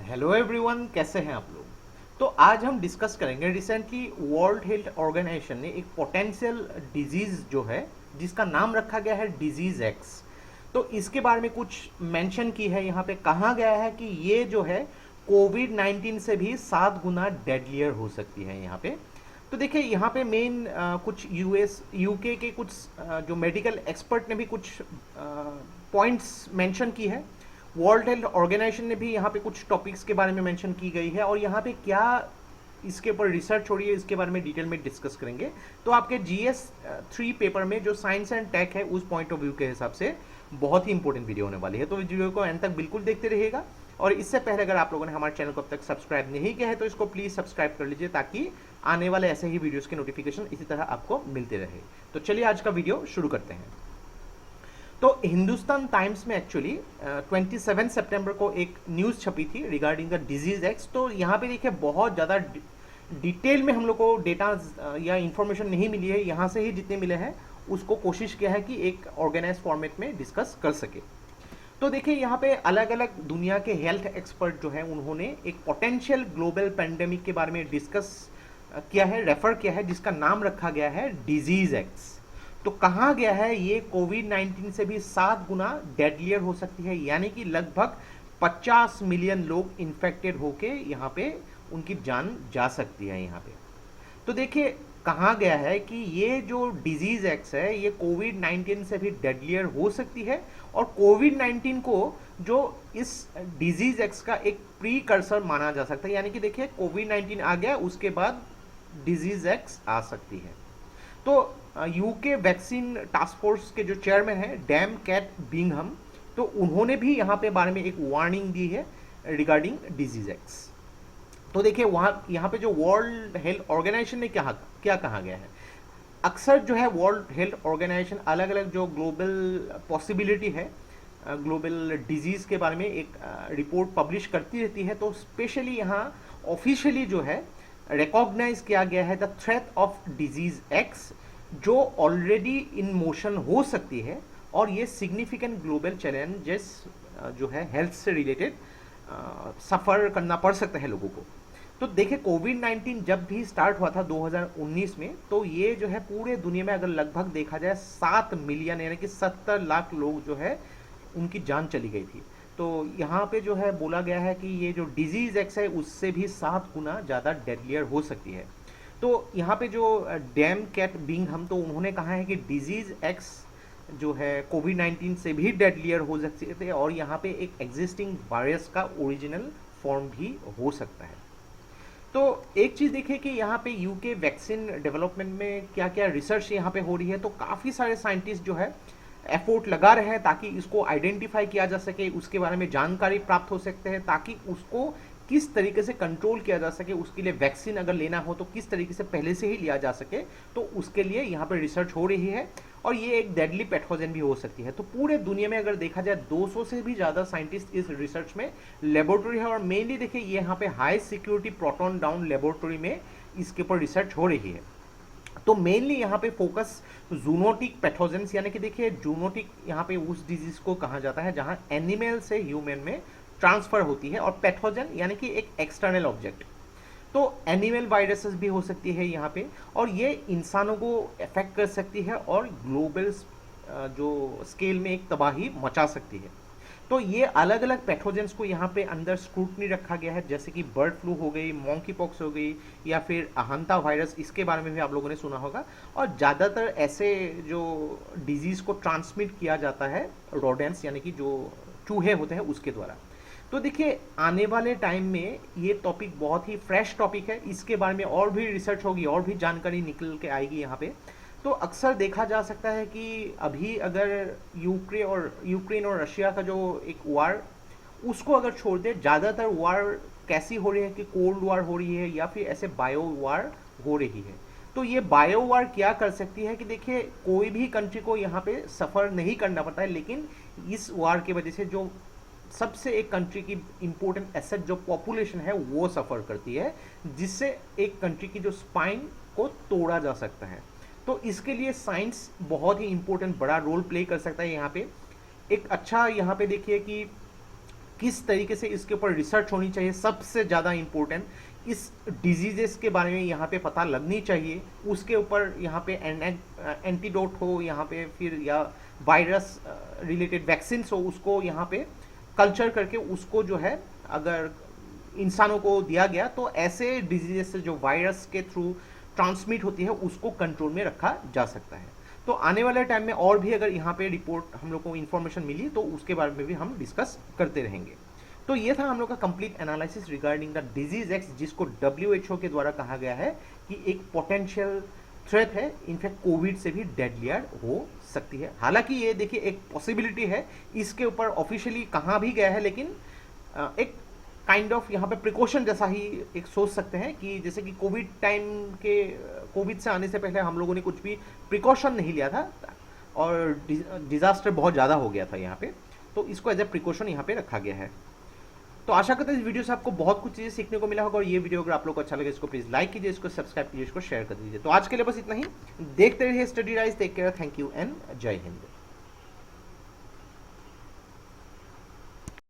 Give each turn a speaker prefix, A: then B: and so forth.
A: Hello everyone, कैसे हैं आप लोग। तो आज हम डिस्कस करेंगे रिसेंटली वर्ल्ड हेल्थ ऑर्गेनाइजेशन ने एक पोटेंशियल डिजीज जो है जिसका नाम रखा गया है डिजीज एक्स। तो इसके बारे में कुछ मेंशन की है, यहाँ पे कहा गया है कि ये जो है कोविड 19 से भी 7 गुना डेडलियर हो सकती है यहाँ पे। तो देखिए यहाँ पे मेन कुछ यूएस यूके के कुछ जो मेडिकल एक्सपर्ट ने भी कुछ पॉइंट्स मेंशन की है। वर्ल्ड हेल्थ ऑर्गेनाइजेशन ने भी यहाँ पे कुछ टॉपिक्स के बारे में मेंशन की गई है और यहाँ पे क्या इसके ऊपर रिसर्च हो रही है इसके बारे में डिटेल में डिस्कस करेंगे। तो आपके GS 3 पेपर में जो साइंस एंड टेक है उस पॉइंट ऑफ व्यू के हिसाब से बहुत ही इंपॉर्टेंट वीडियो होने वाली है, तो वीडियो को एंड तक बिल्कुल देखते रहिएगा। और इससे पहले अगर आप लोगों ने हमारे चैनल को अब तक सब्सक्राइब नहीं किया है तो इसको प्लीज सब्सक्राइब कर लीजिए ताकि आने वाले ऐसे ही वीडियोस के नोटिफिकेशन इसी तरह आपको मिलते रहे। तो चलिए आज का वीडियो शुरू करते हैं। तो हिंदुस्तान टाइम्स में एक्चुअली 27 सितंबर को एक न्यूज़ छपी थी रिगार्डिंग द डिजीज एक्स। तो यहाँ पे देखिए बहुत ज़्यादा डिटेल में हम लोग को डेटा या इंफॉर्मेशन नहीं मिली है, यहाँ से ही जितने मिले हैं उसको कोशिश किया है कि एक ऑर्गेनाइज फॉर्मेट में डिस्कस कर सके। तो देखिए यहाँ पे अलग अलग दुनिया के हेल्थ एक्सपर्ट जो है उन्होंने एक पोटेंशियल ग्लोबल पेंडेमिक के बारे में डिस्कस किया है, रेफर किया है, जिसका नाम रखा गया है डिजीज एक्स। तो कहा गया है ये कोविड 19 से भी 7 गुना डेडलियर हो सकती है, यानी कि लगभग 50 मिलियन लोग इन्फेक्टेड होके यहाँ पे उनकी जान जा सकती है यहाँ पे। तो देखिए कहा गया है कि ये जो डिजीज एक्स है ये कोविड 19 से भी डेडलियर हो सकती है और कोविड 19 को जो इस डिजीज एक्स का एक प्रीकर्सर माना जा सकता है, यानी कि देखिए कोविड 19 आ गया उसके बाद डिजीज एक्स आ सकती है। तो यूके वैक्सीन टास्क फोर्स के जो चेयरमैन हैं डैम कैट बिंघम, तो उन्होंने भी यहाँ पे बारे में एक वार्निंग दी है रिगार्डिंग डिजीज एक्स। तो देखिए वहाँ यहाँ पे जो वर्ल्ड हेल्थ ऑर्गेनाइजेशन ने क्या कहा गया है, अक्सर जो है वर्ल्ड हेल्थ ऑर्गेनाइजेशन अलग अलग जो ग्लोबल पॉसिबिलिटी है ग्लोबल डिजीज़ के बारे में एक रिपोर्ट पब्लिश करती रहती है। तो स्पेशली यहाँ ऑफिशियली जो है रिकॉग्नाइज किया गया है the threat of disease x जो ऑलरेडी इन मोशन हो सकती है और ये सिग्निफिकेंट ग्लोबल चैलेंजेस जो है हेल्थ से रिलेटेड सफ़र करना पड़ सकता है लोगों को। तो देखिए कोविड 19 जब भी स्टार्ट हुआ था 2019 में, तो ये जो है पूरे दुनिया में अगर लगभग देखा जाए 7 मिलियन यानी कि 70 लाख लोग जो है उनकी जान चली गई थी। तो यहाँ पे जो है बोला गया है कि ये जो डिजीज एक्स है उससे भी 7 गुना ज़्यादा डेडलियर हो सकती है। तो यहाँ पे जो डैम कैट बिंघम, तो उन्होंने कहा है कि डिजीज एक्स जो है कोविड 19 से भी डेडलियर हो सकती है और यहाँ पे एक एग्जिस्टिंग वायरस का ओरिजिनल फॉर्म भी हो सकता है। तो एक चीज़ देखिए कि यहाँ पे यूके वैक्सीन डेवलपमेंट में क्या क्या रिसर्च यहाँ पे हो रही है। तो काफ़ी सारे साइंटिस्ट जो है एफोर्ट लगा रहे हैं ताकि इसको आइडेंटिफाई किया जा सके, उसके बारे में जानकारी प्राप्त हो सकते हैं ताकि उसको किस तरीके से कंट्रोल किया जा सके, उसके लिए वैक्सीन अगर लेना हो तो किस तरीके से पहले से ही लिया जा सके। तो उसके लिए यहाँ पर रिसर्च हो रही है और ये एक डेडली पैथोजन भी हो सकती है। तो पूरे दुनिया में अगर देखा जाए 200 से भी ज़्यादा साइंटिस्ट इस रिसर्च में लेबोरेटरी है और मेनली देखिए ये यहाँ पे high security proton down laboratory में इसके ऊपर रिसर्च हो रही है। तो मेनली यहाँ पे फोकस जूनोटिक पैथोजेंस, यानी कि देखिए जूनोटिक यहाँ पे उस डिजीज को कहा जाता है जहाँ एनिमल से ह्यूमन में ट्रांसफर होती है और पैथोजन यानी कि एक एक्सटर्नल ऑब्जेक्ट। तो एनिमल वायरसेस भी हो सकती है यहाँ पे और ये इंसानों को अफेक्ट कर सकती है और ग्लोबल जो स्केल में एक तबाही मचा सकती है। तो ये अलग अलग पैथोजेंस को यहाँ पे अंदर स्क्रूटनी रखा गया है, जैसे कि बर्ड फ्लू हो गई, मॉन्की पॉक्स हो गई या फिर अहंता वायरस, इसके बारे में भी आप लोगों ने सुना होगा। और ज़्यादातर ऐसे जो डिजीज़ को ट्रांसमिट किया जाता है रोडेंट्स यानी कि जो चूहे होते हैं उसके द्वारा। तो देखिए आने वाले टाइम में ये टॉपिक बहुत ही फ्रेश टॉपिक है, इसके बारे में और भी रिसर्च होगी और भी जानकारी निकल के आएगी यहाँ पे। तो अक्सर देखा जा सकता है कि अभी अगर यूक्रेन और रशिया का जो एक वार उसको अगर छोड़ दे, ज़्यादातर वार कैसी हो रही है कि कोल्ड वार हो रही है या फिर ऐसे बायो वार हो रही है। तो ये बायो वार क्या कर सकती है कि देखिए कोई भी कंट्री को यहाँ पे सफ़र नहीं करना पड़ता है, लेकिन इस वार की वजह से जो सबसे एक कंट्री की इंपॉर्टेंट एसेट जो पॉपुलेशन है वो सफ़र करती है, जिससे एक कंट्री की जो स्पाइन को तोड़ा जा सकता है। तो इसके लिए साइंस बहुत ही इंपॉर्टेंट बड़ा रोल प्ले कर सकता है यहाँ पे। एक अच्छा यहाँ पे देखिए कि किस तरीके से इसके ऊपर रिसर्च होनी चाहिए, सबसे ज़्यादा इम्पोर्टेंट इस डिजीजेस के बारे में यहाँ पे पता लगनी चाहिए, उसके ऊपर यहाँ पे एंटीडोट हो यहाँ पे, फिर या वायरस रिलेटेड वैक्सीन्स हो, उसको यहाँ पे कल्चर करके उसको जो है अगर इंसानों को दिया गया तो ऐसे डिजीजेस से जो वायरस के थ्रू ट्रांसमिट होती है उसको कंट्रोल में रखा जा सकता है। तो आने वाले टाइम में और भी अगर यहाँ पे रिपोर्ट हम लोग को इन्फॉर्मेशन मिली तो उसके बारे में भी हम डिस्कस करते रहेंगे। तो ये था हम लोग का complete analysis regarding the disease x, जिसको WHO के द्वारा कहा गया है कि एक पोटेंशियल थ्रेट है, इनफैक्ट कोविड से भी डेडलियर हो सकती है। हालांकि ये देखिए एक पॉसिबिलिटी है, इसके ऊपर ऑफिशियली कहा भी गया है, लेकिन एक काइंड ऑफ यहाँ पे प्रिकॉशन जैसा ही एक सोच सकते हैं कि जैसे कि कोविड टाइम के, कोविड से आने से पहले हम लोगों ने कुछ भी प्रिकॉशन नहीं लिया था और डिजास्टर बहुत ज़्यादा हो गया था यहाँ पे, तो इसको एज ए प्रिकॉशन यहाँ पे रखा गया है। तो आशा करते हैं इस वीडियो से आपको बहुत कुछ चीज़ें सीखने को मिला होगा, और ये वीडियो अगर आप लोग को अच्छा लगे इसको प्लीज़ लाइक कीजिए, इसको सब्सक्राइब कीजिए, इसको शेयर कर दीजिए। तो आज के लिए बस इतना ही, देखते रहिए study rise, take care, thank you and जय हिंद।